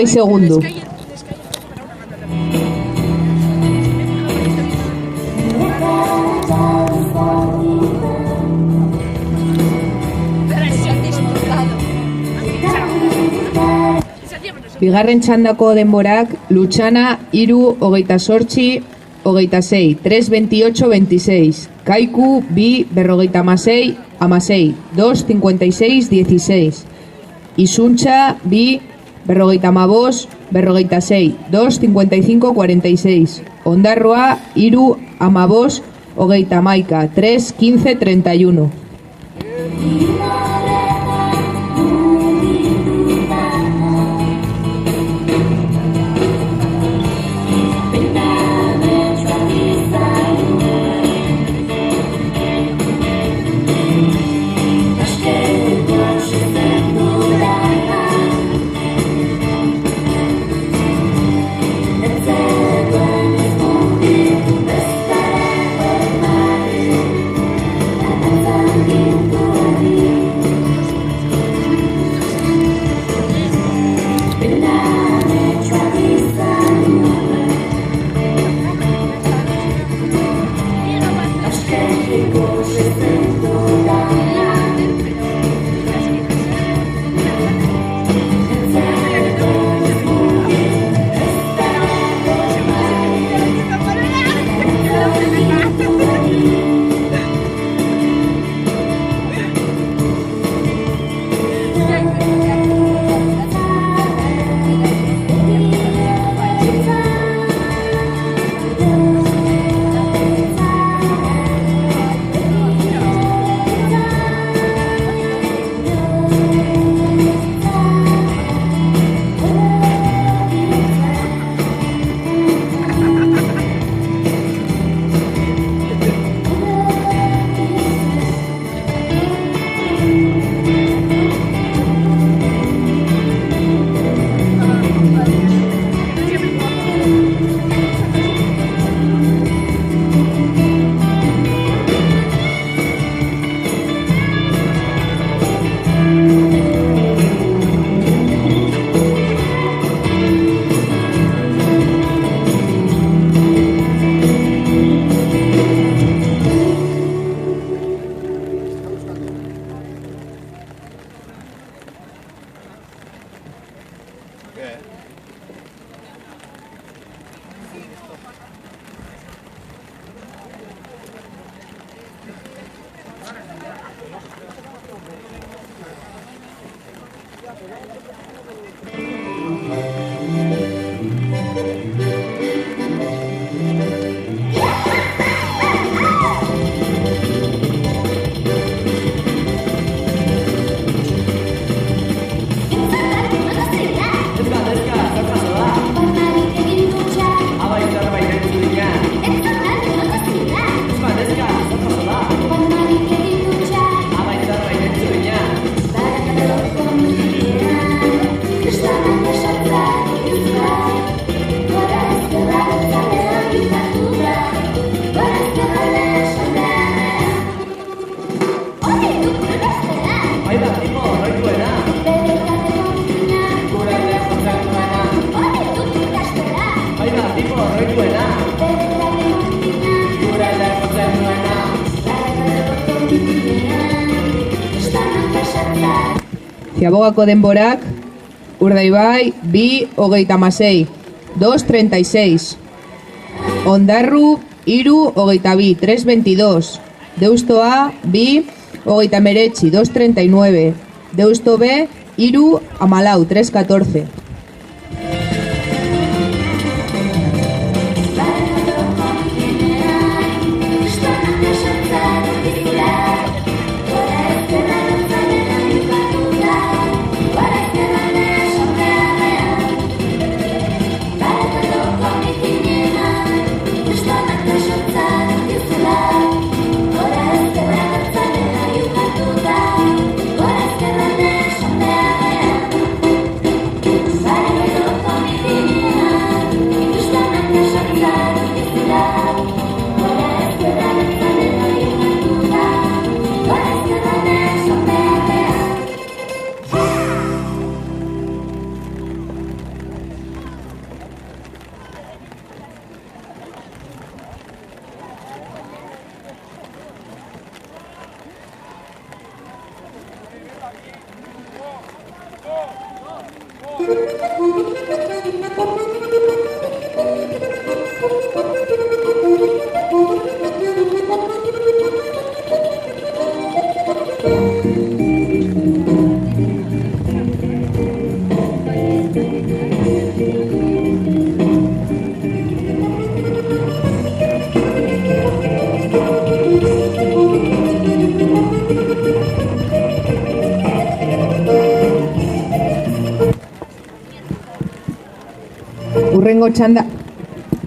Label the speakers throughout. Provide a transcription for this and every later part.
Speaker 1: hogei segundu. Bigarren txandako denborak, Lutxana, 3, 28, 26, 3, 28, 26. Kaiku, 2, 56, 16, 2, 56, 16. Isuntxa, 2, 55, 56, 2, 55, 46. Ondarroa, 3, 15, 21, 3, 15, 31. Ziabogako denborak, Urdaibai, 2, 26, 2, 36. Ondarru, 3, 22, 3, 22. Deustoa, 2, 29, 2, 39. Deusto B, 3, 14, 3, 14.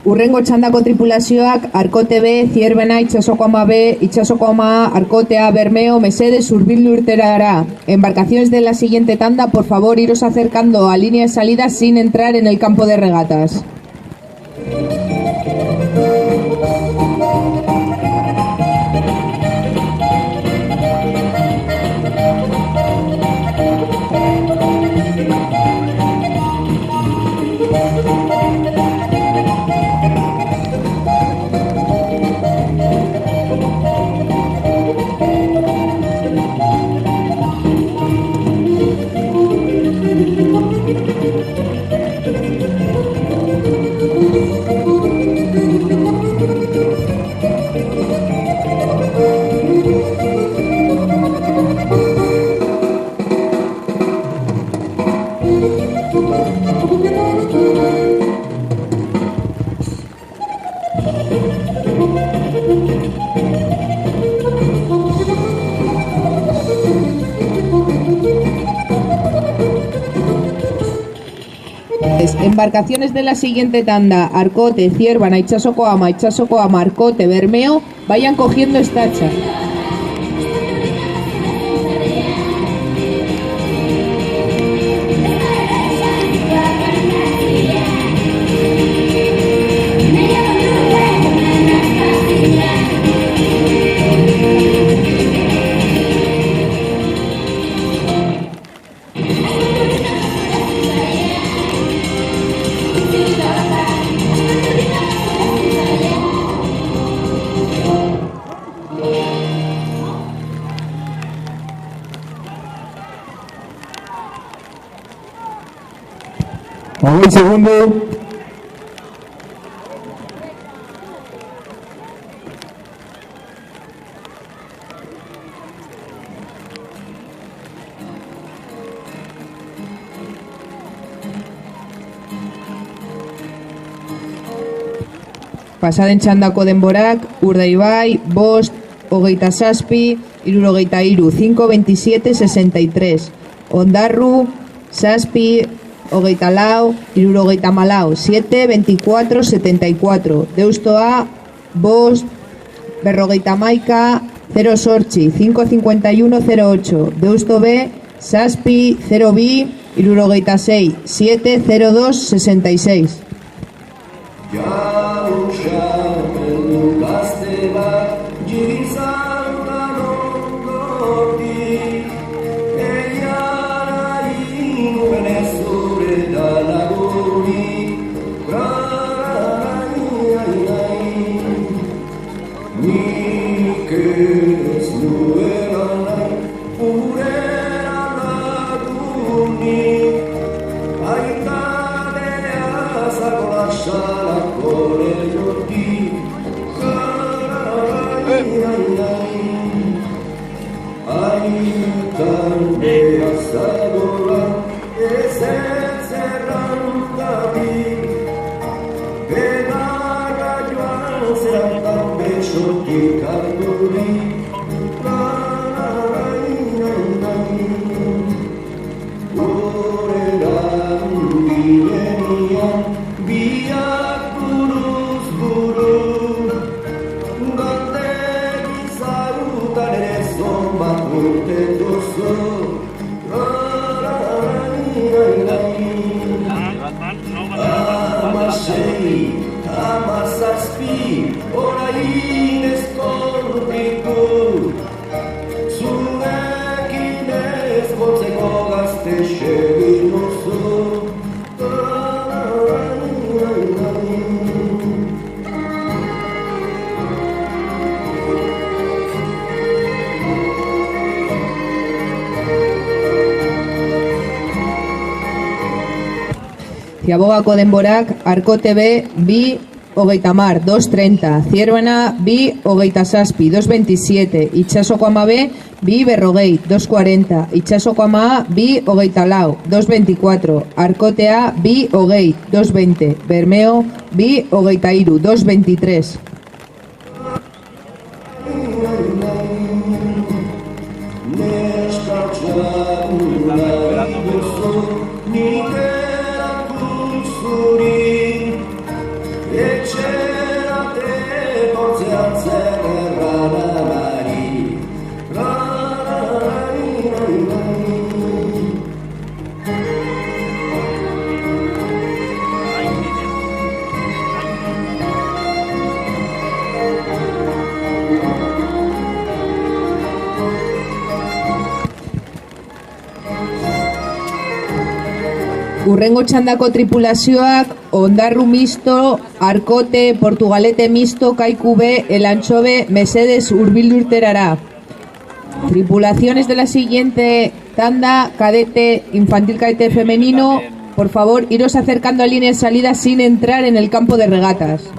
Speaker 1: Urrengo txandako tripulazioak Arkote B, Zierbena, Itsasoko Ama B, Itsasoko Ama A, Arkote A, Bermeo, mesedez hurbildu irtetera. Embarcaciones de la siguiente tanda, por favor, iros acercando a línea de salida sin entrar en el campo de regatas. Embarcaciones de la siguiente tanda, Arkote, Zierbana, Itsasoko Ama, Arkote, Bermeo, vayan cogiendo esta hacha.
Speaker 2: Un segundo.
Speaker 1: Pasaden txandako denborak, Urdaibai, bost, 27, 73, 5:27:63. Ondarru, zazpi, 24, 74, 7:24:74. Deustoa, bost, 51, 08, 5:51:08. Deusto B, zazpi, 0 76, 7:02:66. Ziabogako denborak, Arkote B, bi, 30, 2.30, Zierbena, bi, 27, 2.27, Itsasoko ama B, bi, 40, 2.40, Itsasoko ama A, bi, 34, 2.24, Arkotea, bi, 20, 2.20, Bermeo, bi, 23, 2.23. Urrengo txandako tripulazioak Ondarru misto, Arkote, Portugalete misto, Kaiku B, Elantxo B, Mesedes hurbildu irterara. Tripulaciones de la siguiente tanda, cadete, infantil cadete femenino, por favor, iros acercando a línea de salida sin entrar en el campo de regatas.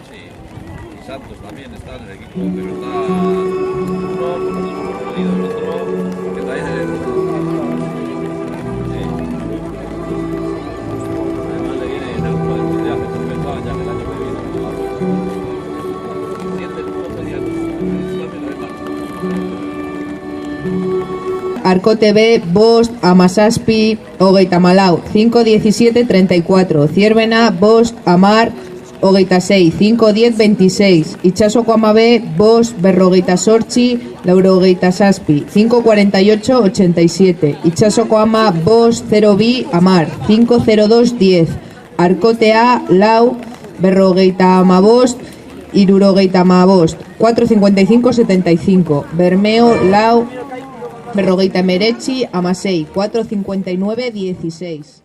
Speaker 3: Sí, Santos también está en el equipo, pero está uno, el otro, que trae de... Sí. Además le viene en el grupo del mundial, que se pensaba ya que el año que viene no va a ser. Siente el grupo mediante.
Speaker 1: Arkote B, Bost, Amasaspi, Hogeita Malau, 5, 17, 34, Zierbena, Bost, Amar, Hogeita 6, 5, 10, 26, Itsasoko ama B, Bost, Berrogeita Sortzi, Laurogeita Saspi, 5, 48, 87, Itsasoko ama Bost, 0 B, Amar, 5, 02, 10, Arkote A, Lau, Berrogeita ama Bost, Irurogeita ama Bost, 4, 55, 75, Bermeo, Lau, Berrogeita Meretzi, Amasei, 4, 59, 16.